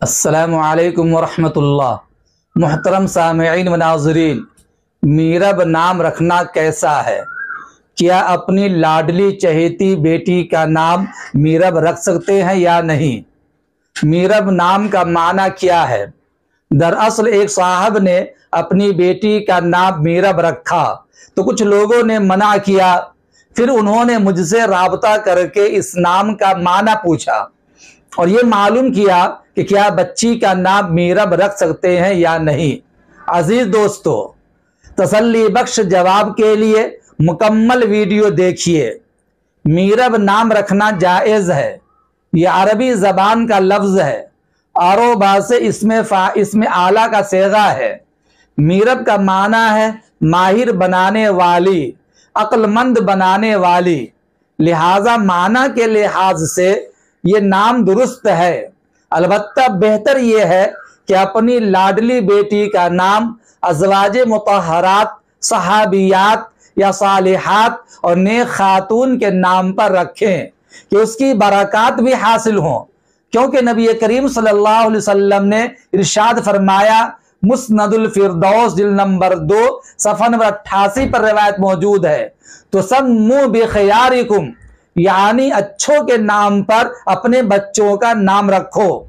अस्सलामु अलैकुम वरहमतुल्लाह। मुहतरम सामिईन व नाज़रीन, मीरब नाम रखना कैसा है? क्या अपनी लाडली चहेती बेटी का नाम मीरब रख सकते हैं या नहीं? मीरब नाम का माना क्या है? दरअसल एक साहब ने अपनी बेटी का नाम मीरब रखा तो कुछ लोगों ने मना किया। फिर उन्होंने मुझसे राबता करके इस नाम का माना पूछा और ये मालूम किया कि क्या बच्ची का नाम मीरब रख सकते हैं या नहीं। अजीज दोस्तों, तसल्ली बख्श जवाब के लिए मुकम्मल वीडियो देखिए। मीरब नाम रखना जायज़ है। यह अरबी ज़बान का लफ्ज़ है। आरोबा से इसमें आला का सेगा है। मीरब का माना है माहिर बनाने वाली, अक्लमंद बनाने वाली। लिहाजा माना के लिहाज से ये नाम दुरुस्त है। अलबत्ता बेहतर ये है कि अपनी लाडली बेटी का नाम अज़वाजे मुतहरात, सहाबियात या सालिहात और नेक खातून के नाम पर रखें कि उसकी बरक़ात भी हासिल हों। क्योंकि नबी करीम सल्लल्लाहु अलैहि वसल्लम ने इरशाद फरमाया, मुस्नदुल फिरदौस जिल्द नंबर 2 सफ़ा नंबर 88 पर रिवायत मौजूद है, तो सम्मू बिखयारिकुम, यानी अच्छों के नाम पर अपने बच्चों का नाम रखो।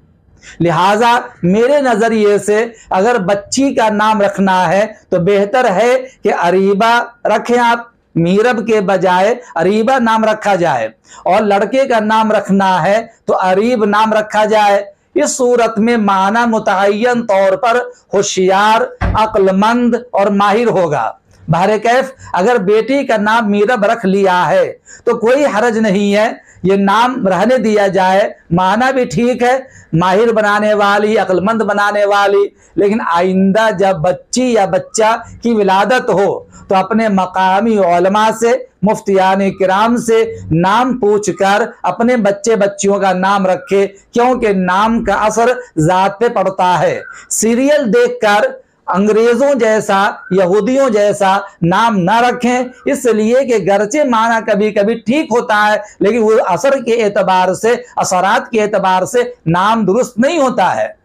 लिहाजा मेरे नजरिए से अगर बच्ची का नाम रखना है तो बेहतर है कि अरीबा रखें आप, मीरब के बजाय अरीबा नाम रखा जाए, और लड़के का नाम रखना है तो अरीब नाम रखा जाए। इस सूरत में माना मुतअय्यन तौर पर होशियार, अक्लमंद और माहिर होगा। बहरे कैफ अगर बेटी का नाम मीरब रख लिया है तो कोई हरज नहीं है, ये नाम रहने दिया जाए। माना भी ठीक है, माहिर बनाने वाली, अक्लमंद बनाने वाली। लेकिन आइंदा जब बच्ची या बच्चा की विलादत हो तो अपने मकामी उलमा से, मुफ्तियान किराम से नाम पूछकर अपने बच्चे बच्चियों का नाम रखे, क्योंकि नाम का असर जात पे पड़ता है। सीरियल देखकर अंग्रेजों जैसा, यहूदियों जैसा नाम ना रखें, इसलिए कि गर्चे माना कभी कभी ठीक होता है लेकिन वो असर के एतबार से, असरात के एतबार से नाम दुरुस्त नहीं होता है।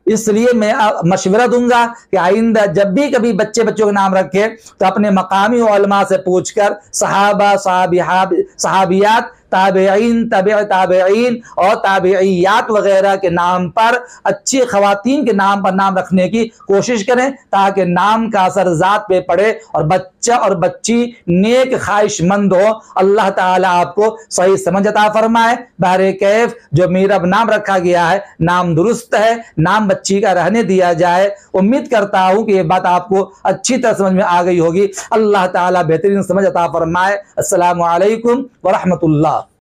इसलिए मैं मशवरा दूंगा कि आइंदा जब भी कभी बच्चे बच्चों का नाम रखे तो अपने मकामी उलमा से पूछकर, सहाबा, सहाबियात, ताबेईन, ताबेईन और ताबेइयात वगैरह के नाम पर, अच्छी खवातीन के नाम पर नाम रखने की कोशिश करें, ताकि नाम का असर जात पे पड़े और बच्चा और बच्ची नेक ख्वाहिशमंद हो। अल्लाह ताला आपको सही समझ अता फरमाए। बहरे कैफ जो मीरब नाम रखा गया है नाम दुरुस्त है, नाम बच्ची का रहने दिया जाए। उम्मीद करता हूँ कि ये बात आपको अच्छी तरह समझ में आ गई होगी। अल्लाह ताला बेहतरीन समझ अता फरमाए। अस्सलामु अलैकुम व रहमतुल्लाह।